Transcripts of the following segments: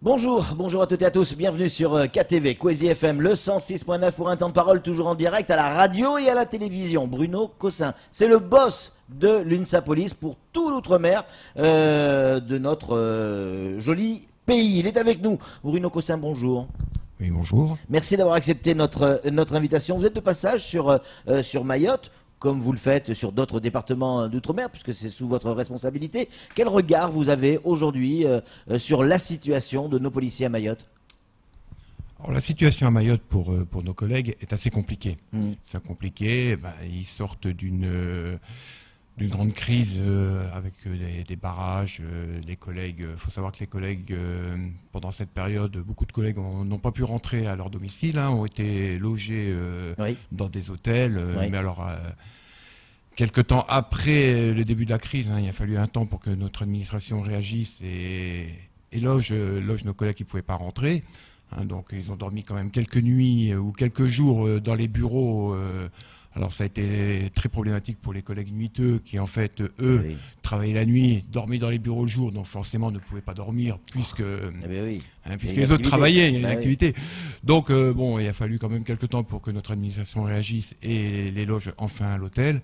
Bonjour à toutes et à tous, bienvenue sur KTV, Kwezi FM, le 106.9 pour un temps de parole, toujours en direct à la radio et à la télévision. Bruno Cossin, c'est le boss de l'UNSA Police pour tout l'outre-mer de notre joli pays. Il est avec nous. Bruno Cossin, bonjour. Oui, bonjour. Merci d'avoir accepté notre invitation. Vous êtes de passage sur Mayotte, comme vous le faites sur d'autres départements d'outre-mer, puisque c'est sous votre responsabilité. Quel regard vous avez aujourd'hui sur la situation de nos policiers à Mayotte? Alors, la situation à Mayotte pour nos collègues est assez compliquée. C'est compliqué, ils sortent d'une grande crise avec des barrages. Les collègues, il faut savoir que les collègues, pendant cette période, beaucoup de collègues n'ont pas pu rentrer à leur domicile, ont été logés dans des hôtels. Mais alors, quelque temps après le début de la crise, il a fallu un temps pour que notre administration réagisse et loge nos collègues qui ne pouvaient pas rentrer. Donc ils ont dormi quand même quelques nuits ou quelques jours dans les bureaux. Alors ça a été très problématique pour les collègues nuiteux qui en fait, eux, travaillaient la nuit, dormaient dans les bureaux le jour, donc forcément ne pouvaient pas dormir puisque les autres travaillaient, il y a une activité. Donc bon, il a fallu quand même quelques temps pour que notre administration réagisse et les loge enfin à l'hôtel.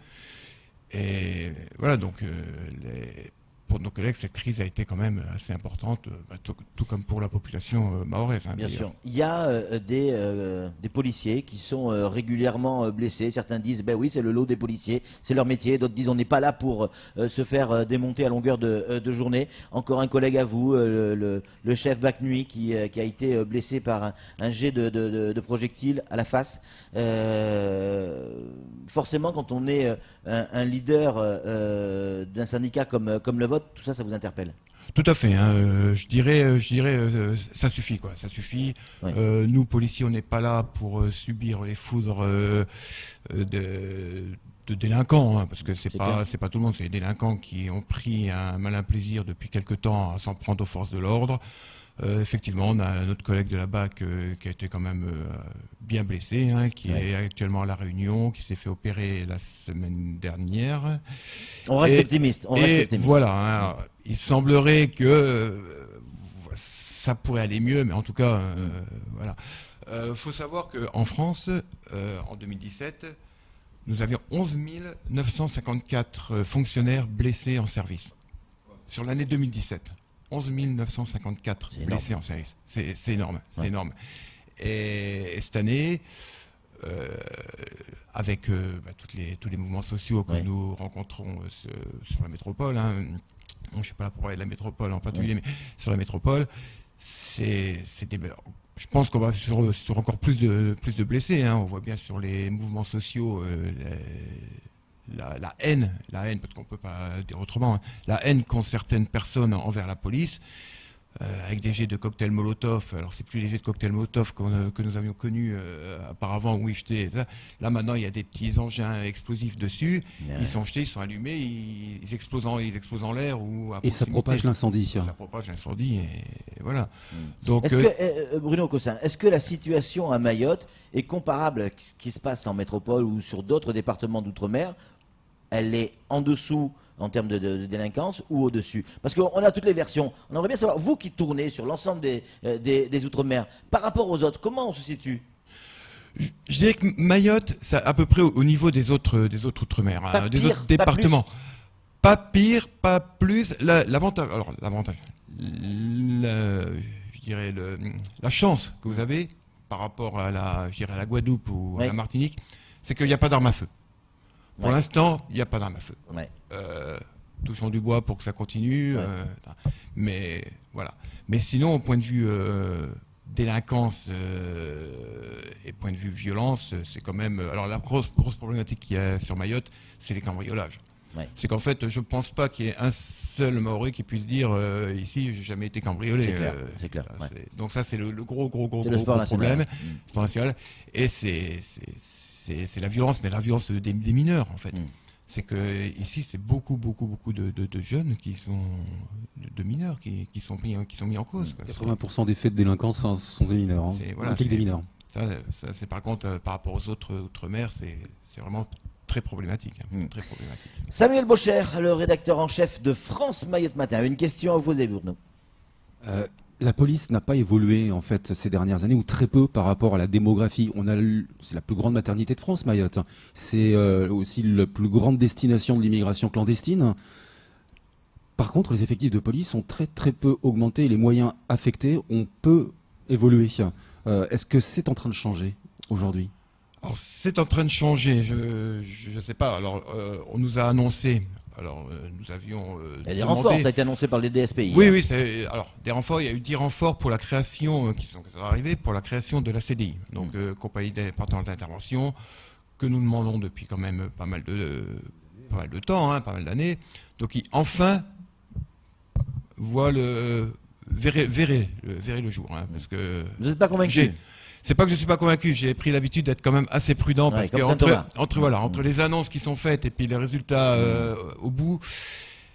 Et voilà, donc pour nos collègues, cette crise a été quand même assez importante, tout comme pour la population mahoraise. Bien sûr. Il y a des policiers qui sont régulièrement blessés. Certains disent, ben oui, c'est le lot des policiers, c'est leur métier. D'autres disent, on n'est pas là pour se faire démonter à longueur de journée. Encore un collègue à vous, le chef Bac Nuit, qui a été blessé par un jet de projectile à la face. Forcément, quand on est un leader d'un syndicat comme le vôtre, tout ça, ça vous interpelle? Tout à fait. Je dirais, ça suffit, quoi. Ça suffit. Nous, policiers, on n'est pas là pour subir les foudres de délinquants, parce que c'est pas tout le monde. C'est des délinquants qui ont pris un malin plaisir depuis quelque temps à s'en prendre aux forces de l'ordre. Effectivement, on a notre collègue de la BAC qui a été quand même bien blessé, qui est actuellement à La Réunion, qui s'est fait opérer la semaine dernière. On reste optimiste. Voilà, il semblerait que ça pourrait aller mieux, mais en tout cas, voilà. Faut savoir qu'en France, en 2017, nous avions 11 954 fonctionnaires blessés en service. Sur l'année 2017. 11 954 blessés en service. C'est énorme, c'est énorme. Et cette année, avec tous les mouvements sociaux que nous rencontrons sur la métropole, je ne suis pas là pour parler de la métropole en particulier, mais sur la métropole, je pense qu'on va sur encore plus de blessés. On voit bien sur les mouvements sociaux la haine, parce qu'on ne peut pas dire autrement, la haine qu'ont certaines personnes envers la police, avec des jets de cocktails Molotov. Alors c'est plus les jets de cocktails Molotov que nous avions connus auparavant, où ils jetaient. Là maintenant il y a des petits engins explosifs dessus, ils sont jetés, ils sont allumés, ils explosent en l'air. Et ça propage l'incendie. Ça propage l'incendie, et voilà. Donc, Bruno Cossin, est-ce que la situation à Mayotte est comparable à ce qui se passe en métropole ou sur d'autres départements d'outre-mer? Elle est en dessous en termes de délinquance ou au-dessus? Parce qu'on a toutes les versions. On aimerait bien savoir, vous qui tournez sur l'ensemble des outre-mer, par rapport aux autres, comment on se situe? Je dirais que Mayotte, c'est à peu près au niveau des autres outre-mer, des autres départements. Pas pire, pas plus. L'avantage, je dirais la chance que vous avez par rapport à la Guadeloupe ou à la Martinique, c'est qu'il n'y a pas d'armes à feu. Pour l'instant, il n'y a pas d'armes à feu. Touchons du bois pour que ça continue. Mais voilà. Mais sinon, au point de vue délinquance et point de vue violence, c'est quand même. Alors la grosse problématique qu'il y a sur Mayotte, c'est les cambriolages. C'est qu'en fait, je ne pense pas qu'il y ait un seul Mahorais qui puisse dire ici, j'ai jamais été cambriolé. C'est clair. Donc ça, c'est le gros problème. Sport national. Et c'est la violence, mais la violence des mineurs, en fait. C'est que ici, c'est beaucoup de jeunes qui sont de mineurs qui sont mis en cause. 80% des faits de délinquance sont des mineurs. Impliquent des mineurs. Ça, c'est par contre, par rapport aux autres outre-mer, c'est vraiment très problématique. Samuel Bocher, le rédacteur en chef de France Mayotte Matin. Une question à vous poser, Bruno. La police n'a pas évolué en fait ces dernières années, ou très peu par rapport à la démographie. C'est la plus grande maternité de France, Mayotte. C'est aussi la plus grande destination de l'immigration clandestine. Par contre, les effectifs de police ont très très peu augmenté et les moyens affectés ont peu évolué. Est-ce que c'est en train de changer aujourd'hui? Alors, c'est en train de changer, je ne sais pas. Alors, on nous a annoncé, nous avions il y a des renforts, ça a été annoncé par les DSPI. Oui, oui, alors des renforts, il y a eu 10 renforts pour la création, qui sont arrivés pour la création de la CDI, donc compagnie départementale d'intervention, que nous demandons depuis quand même pas mal de temps, pas mal d'années. Donc, qui enfin verrait le jour. Parce que vous n'êtes pas convaincu? C'est pas que je suis pas convaincu, j'ai pris l'habitude d'être quand même assez prudent parce que entre les annonces qui sont faites et puis les résultats au bout,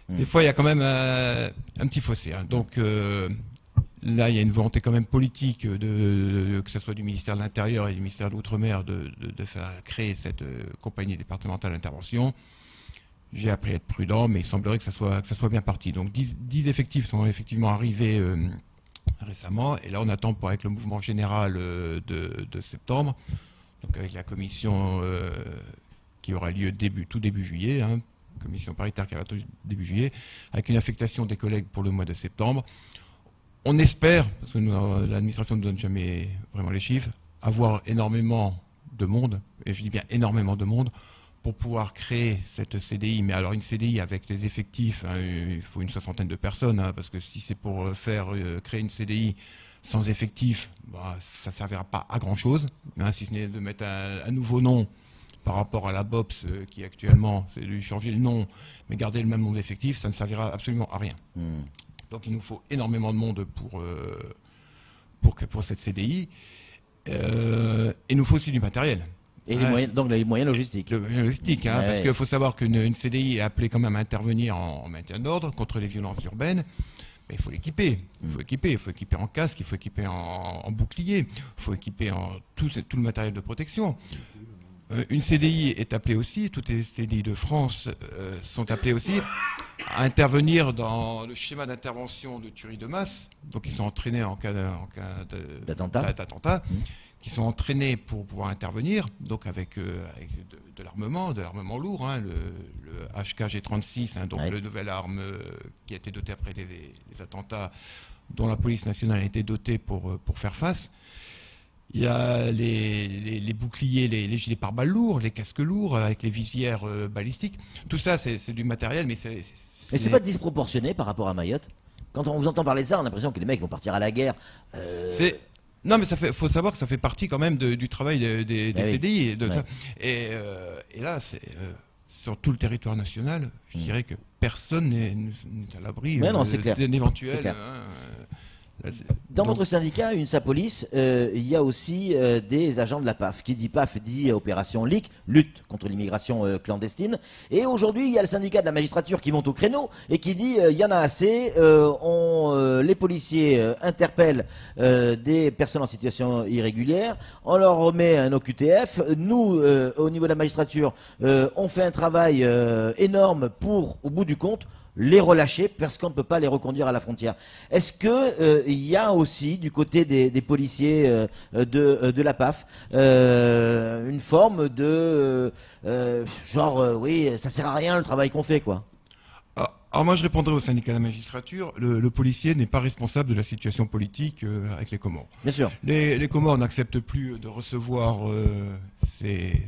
des fois il y a quand même un petit fossé. Donc là il y a une volonté quand même politique que ce soit du ministère de l'Intérieur et du ministère de l'Outre-mer de faire créer cette compagnie départementale d'intervention. J'ai appris à être prudent, mais il semblerait que ça soit bien parti. Donc 10 effectifs sont effectivement arrivés récemment, et là on attend avec le mouvement général de septembre, donc avec la commission qui aura lieu tout début juillet, commission paritaire qui aura lieu début juillet, avec une affectation des collègues pour le mois de septembre. On espère, parce que l'administration ne nous donne jamais vraiment les chiffres, avoir énormément de monde, et je dis bien énormément de monde, pour pouvoir créer cette CDI. Mais alors une CDI avec les effectifs, il faut une 60aine de personnes, parce que si c'est pour créer une CDI sans effectifs, ça ne servira pas à grand chose, si ce n'est de mettre un nouveau nom par rapport à la BOPS qui actuellement, c'est de lui changer le nom, mais garder le même nombre d'effectifs, ça ne servira absolument à rien. Donc il nous faut énormément de monde pour cette CDI. Il nous faut aussi du matériel. Et donc les moyens logistiques. Parce qu'il faut savoir qu'une CDI est appelée quand même à intervenir en maintien d'ordre contre les violences urbaines. Mais il faut l'équiper. Il faut équiper en casque, il faut équiper en bouclier, il faut équiper en tout le matériel de protection. Une CDI est appelée aussi, toutes les CDI de France sont appelées aussi à intervenir dans le schéma d'intervention de tuerie de masse. Donc ils sont entraînés en cas d'attentat. Qui sont entraînés pour pouvoir intervenir, donc avec de l'armement lourd, le HK-G36, donc le nouvelle arme qui a été dotée après les attentats, dont la police nationale a été dotée pour faire face. Il y a les boucliers, les gilets pare-balles lourds, les casques lourds avec les visières balistiques. Tout ça, c'est du matériel, mais c'est pas disproportionné par rapport à Mayotte. Quand on vous entend parler de ça, on a l'impression que les mecs vont partir à la guerre. Non, mais faut savoir que ça fait partie quand même du travail des CDI. Et là, sur tout le territoire national, je dirais que personne n'est à l'abri d'un éventuel. Dans votre syndicat, UNSA Police, il y a aussi des agents de la PAF. Qui dit PAF dit opération LIC, lutte contre l'immigration clandestine. Et aujourd'hui, il y a le syndicat de la magistrature qui monte au créneau et qui dit il y en a assez. Les policiers interpellent des personnes en situation irrégulière. On leur remet un OQTF. Nous, au niveau de la magistrature, on fait un travail énorme pour, au bout du compte, les relâcher parce qu'on ne peut pas les reconduire à la frontière. Est-ce qu'il y a aussi du côté des policiers de la PAF une forme de oui, ça sert à rien le travail qu'on fait, quoi? Alors moi je répondrai au syndicat de la magistrature, le policier n'est pas responsable de la situation politique avec les Comores. Bien sûr. Les Comores n'acceptent plus de recevoir ces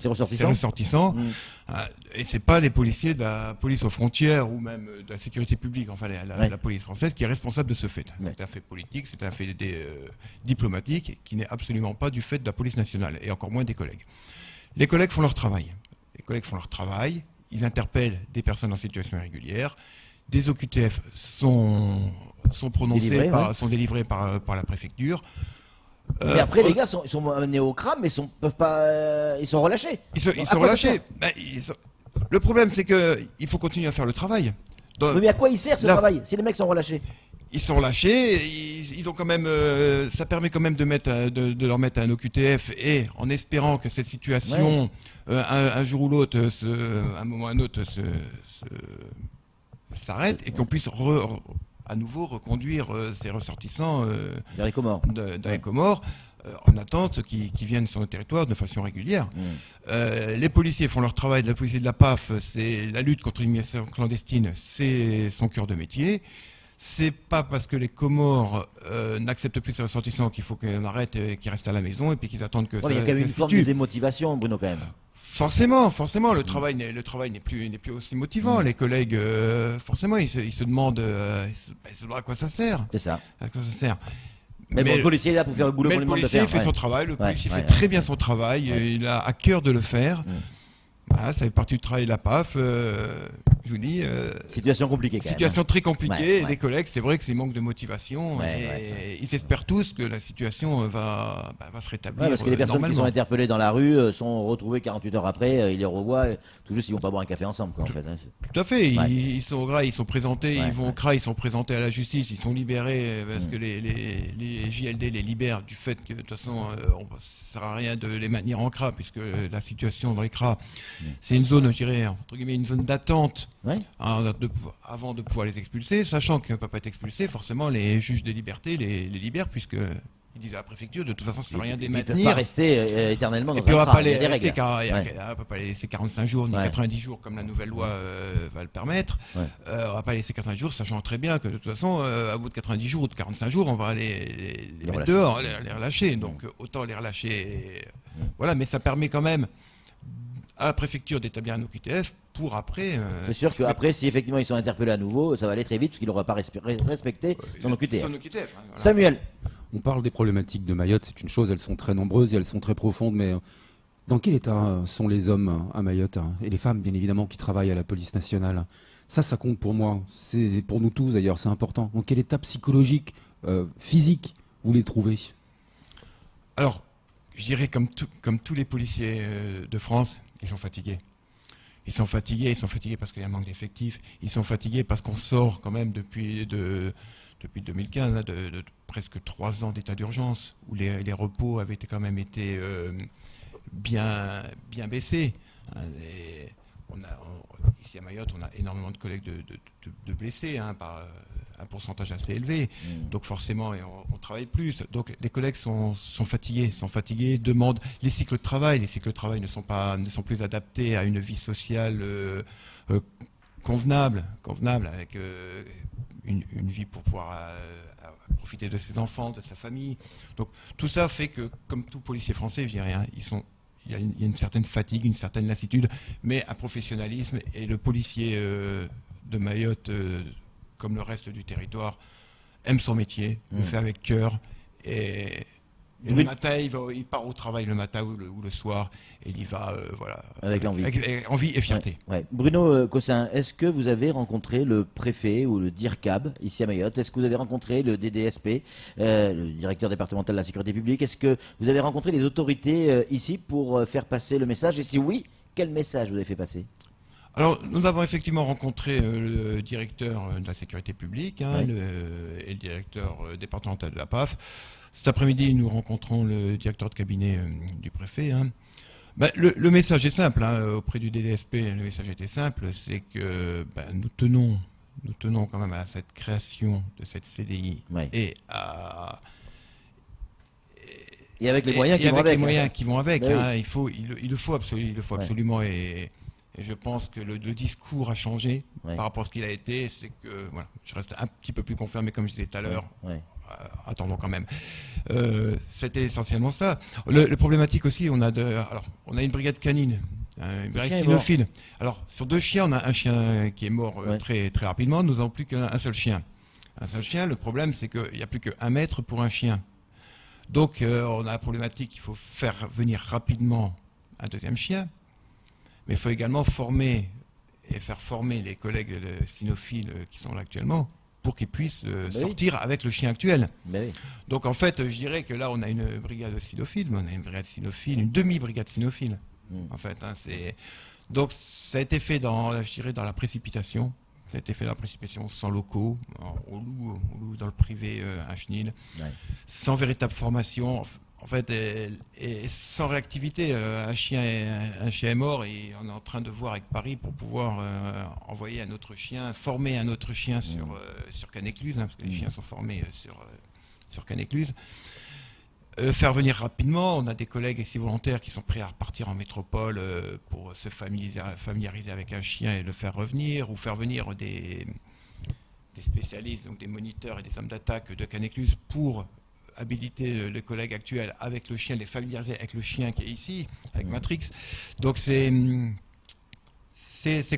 ressortissants. Et c'est pas les policiers de la police aux frontières ou même de la sécurité publique, enfin la police française qui est responsable de ce fait. C'est un fait politique, c'est un fait diplomatique qui n'est absolument pas du fait de la police nationale et encore moins des collègues. Les collègues font leur travail. Ils interpellent des personnes en situation irrégulière. Des OQTF sont prononcés, sont délivrés par la préfecture. Mais après, les gars sont amenés au crâne, mais ils sont relâchés. Ils sont relâchés. Le problème, c'est qu'il faut continuer à faire le travail. Mais à quoi il sert ce travail si les mecs sont relâchés? Ils sont relâchés, ils ont quand même, ça permet quand même de leur mettre un OQTF et en espérant que cette situation, un jour ou l'autre, un moment ou un autre, s'arrête et qu'on puisse à nouveau reconduire ces ressortissants Vers les Comores. dans les Comores, en attente qui viennent sur le territoire de façon régulière. Les policiers font leur travail, la police de la PAF, c'est la lutte contre l'immigration clandestine, c'est son cœur de métier. C'est pas parce que les Comores n'acceptent plus ces ressortissants qu'il faut qu'on arrête et qu'ils restent à la maison et puis qu'ils attendent que Il y a quand même une forme de démotivation, Bruno, quand même. Forcément, le travail n'est plus aussi motivant. Les collègues, forcément, ils se demandent à quoi ça sert. C'est ça. À quoi ça sert. Mais bon, le policier est là pour faire le boulot qu'on lui demande de faire. Le policier fait son travail, le policier fait très bien son travail, il a à cœur de le faire. Voilà, ça fait partie du travail de la PAF. Je vous dis. Situation compliquée, quand même. Situation très compliquée. Et les collègues, c'est vrai que c'est manque de motivation. Ils espèrent tous que la situation va se rétablir. Parce que les personnes qui sont interpellées dans la rue sont retrouvées 48 heures après. Ils les revoient. Tout juste, ils vont pas boire un café ensemble, quoi, en fait. Tout à fait. Ils sont au GRA, ils sont présentés. Ils vont au CRA, ils sont présentés à la justice. Ils sont libérés parce que les JLD les libèrent du fait que, de toute façon, ça sert à rien de les maintenir en CRA puisque la situation dans les CRA, c'est une zone, je dirais, entre guillemets, une zone d'attente avant de pouvoir les expulser, sachant qu'ils ne peuvent pas être expulsés, forcément les juges de liberté les libèrent puisque ils disent à la préfecture de toute façon ça ne sert à rien de les maintenir. Ils ne peuvent pas rester éternellement dans un CRA. Et puis on ne va pas les laisser 45 jours ni 90 jours comme la nouvelle loi va le permettre. On ne va pas les laisser 90 jours, sachant très bien que de toute façon, à bout de 90 jours ou de 45 jours, on va les mettre dehors, les relâcher. Donc autant les relâcher. Voilà, mais ça permet quand même à la préfecture d'établir un OQTF pour après. C'est sûr qu'après, si effectivement ils sont interpellés à nouveau, ça va aller très vite parce qu'il n'aura pas respecté son OQTF. Voilà. Samuel. On parle des problématiques de Mayotte, c'est une chose, elles sont très nombreuses et elles sont très profondes, mais dans quel état sont les hommes à Mayotte et les femmes, bien évidemment, qui travaillent à la police nationale? Ça compte pour moi, c'est pour nous tous d'ailleurs, c'est important. Dans quel état psychologique, physique, vous les trouvez? Alors, je dirais comme tous les policiers de France, ils sont fatigués. Ils sont fatigués parce qu'il y a un manque d'effectifs. Ils sont fatigués parce qu'on sort quand même depuis 2015, là, de presque 3 ans d'état d'urgence, où les repos avaient quand même été bien baissés. Ici à Mayotte, on a énormément de collègues de blessés, par un pourcentage assez élevé. Donc forcément, on travaille plus. Donc les collègues sont fatigués, demandent les cycles de travail. Les cycles de travail ne sont plus adaptés à une vie sociale convenable, avec une vie pour pouvoir profiter de ses enfants, de sa famille. Donc tout ça fait que, comme tout policier français, je dirais, il y a une certaine fatigue, une certaine lassitude, mais un professionnalisme. Et le policier de Mayotte, comme le reste du territoire, aime son métier, le fait avec cœur. Et le matin, il part au travail le matin ou le soir, et il y va avec l'envie. Avec envie et fierté. Bruno Cossin, est-ce que vous avez rencontré le préfet ou le DIRCAB ici à Mayotte? Est-ce que vous avez rencontré le DDSP, le directeur départemental de la sécurité publique? Est-ce que vous avez rencontré les autorités ici pour faire passer le message? Et si oui, quel message vous avez fait passer? Alors, nous avons effectivement rencontré le directeur de la sécurité publique et le directeur départemental de la PAF. Cet après-midi, nous rencontrons le directeur de cabinet du préfet. Le message est simple auprès du DDSP. Le message était simple, c'est que nous tenons quand même à cette création de cette CDI et avec les moyens qui vont avec. Il le faut absolument. Et je pense que le discours a changé par rapport à ce qu'il a été. C'est que je reste un petit peu plus confirmé, comme je disais tout à l'heure. Attendons quand même. C'était essentiellement ça. Le problématique aussi, on a une brigade canine, une brigade cynophile. Alors sur 2 chiens, on a un chien qui est mort très très rapidement. Nous n'avons plus qu'un seul chien. Un seul chien. Le problème, c'est qu'il n'y a plus qu'1 mètre pour un chien. Donc on a la problématique. Il faut faire venir rapidement un 2e chien, mais il faut également faire former les collègues cynophiles qui sont là actuellement, pour qu'ils puissent sortir avec le chien actuel. Donc en fait, je dirais que là, on a une brigade cynophile, mais on a une brigade cynophile, une demi-brigade cynophile. En fait, donc ça a été fait dans la précipitation. Ça a été fait dans la précipitation, sans locaux, on loue dans le privé un chenil, sans véritable formation. en fait, est sans réactivité. Un chien est mort et on est en train de voir avec Paris pour pouvoir envoyer un autre chien, former un autre chien sur Cannes-Écluse, parce que les chiens sont formés sur Cannes-Écluse. Faire venir rapidement. On a des collègues ici volontaires qui sont prêts à repartir en métropole pour se familiariser avec un chien et le faire revenir, ou faire venir des spécialistes, donc des moniteurs et des hommes d'attaque de Cannes-Écluse pour habiliter les collègues actuels avec le chien, les familiariser avec le chien qui est ici, avec Matrix. Donc c'est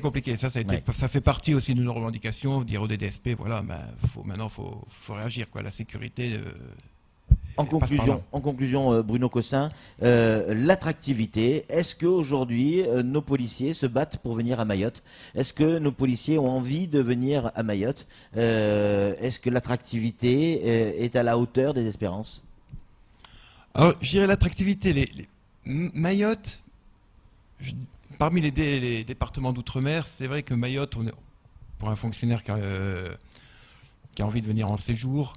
compliqué. Ça fait partie aussi de nos revendications, dire au DDSP, voilà, maintenant faut réagir, quoi. La sécurité. En conclusion, Bruno Cossin, l'attractivité, est-ce qu'aujourd'hui nos policiers se battent pour venir à Mayotte? Est-ce que nos policiers ont envie de venir à Mayotte? Est-ce que l'attractivité est à la hauteur des espérances? Alors, je dirais l'attractivité. Mayotte, parmi les départements d'outre-mer, c'est vrai que Mayotte, pour un fonctionnaire qui a envie de venir en séjour,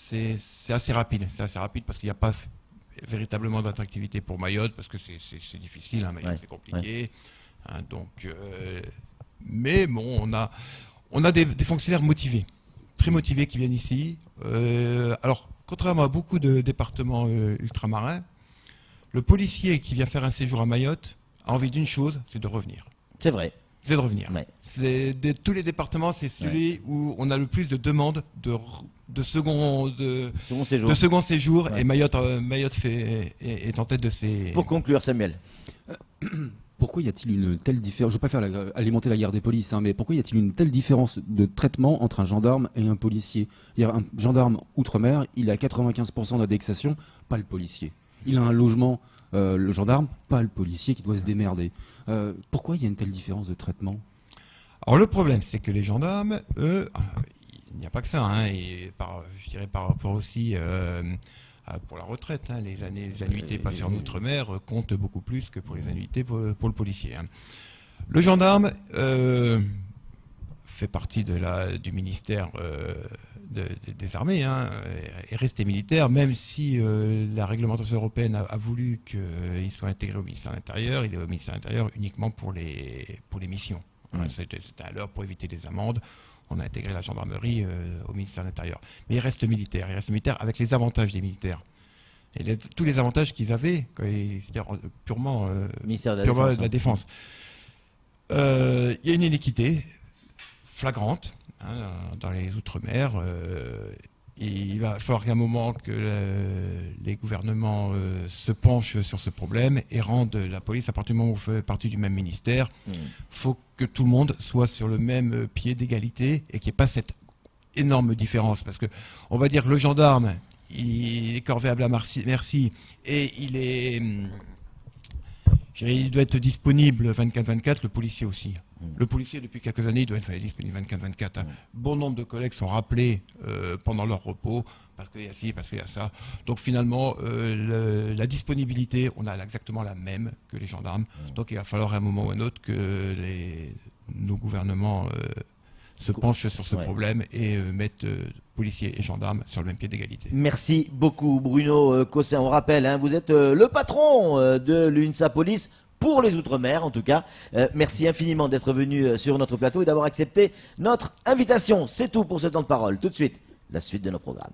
c'est assez rapide. C'est assez rapide parce qu'il n'y a pas véritablement d'attractivité pour Mayotte, parce que c'est difficile, hein, Mayotte, c'est compliqué. Hein, donc, mais bon, on a des fonctionnaires motivés, très motivés, qui viennent ici. Alors, contrairement à beaucoup de départements ultramarins, le policier qui vient faire un séjour à Mayotte a envie d'une chose, c'est de revenir. C'est vrai. C'est de revenir. Ouais. Tous les départements, c'est celui où on a le plus de demandes de second séjour. Ouais. Et Mayotte est en tête de ces... Pour conclure, Samuel. Pourquoi y a-t-il une telle différence? Je ne veux pas faire alimenter la guerre des polices, hein, mais pourquoi y a-t-il une telle différence de traitement entre un gendarme et un policier? Un gendarme outre-mer, il a 95% d'indexation, pas le policier. Il a un logement, le gendarme, pas le policier qui doit se démerder. Pourquoi il y a une telle différence de traitement? Alors le problème, c'est que les gendarmes, eux, il n'y a pas que ça, hein, et je dirais par rapport aussi pour la retraite, hein, les annuités passées en outre-mer comptent beaucoup plus que pour les annuités pour le policier. Hein. Le gendarme fait partie du ministère des armées, hein, est resté militaire, même si la réglementation européenne a voulu qu'il soit intégré au ministère de l'Intérieur. Il est au ministère de l'Intérieur uniquement pour les missions. Hein, c'était à l'heure pour éviter les amendes. On a intégré la gendarmerie au ministère de l'Intérieur. Mais il reste militaire avec les avantages des militaires. Et tous les avantages qu'ils avaient, c'est-à-dire purement de la Défense. Il y a une inéquité flagrante, hein, dans les Outre-mer. Et il va falloir qu'à un moment que les gouvernements se penchent sur ce problème et rendent la police, à partir du moment où on fait partie du même ministère, faut que tout le monde soit sur le même pied d'égalité et qu'il n'y ait pas cette énorme différence. Parce que on va dire le gendarme, il est corvéable à merci et il doit être disponible 24/24, le policier aussi. Le policier, depuis quelques années, il doit être disponible 24/24. Hein. Bon nombre de collègues sont rappelés pendant leur repos, parce qu'il y a ci, parce qu'il y a ça. Donc finalement, la disponibilité, on a exactement la même que les gendarmes. Donc il va falloir à un moment ou à un autre que nos gouvernements se penchent sur ce problème et mettent policiers et gendarmes sur le même pied d'égalité. Merci beaucoup Bruno Cossin. On rappelle, hein, vous êtes le patron de l'UNSA Police pour les Outre-mer en tout cas. Merci infiniment d'être venu sur notre plateau et d'avoir accepté notre invitation. C'est tout pour ce temps de parole. Tout de suite, la suite de nos programmes.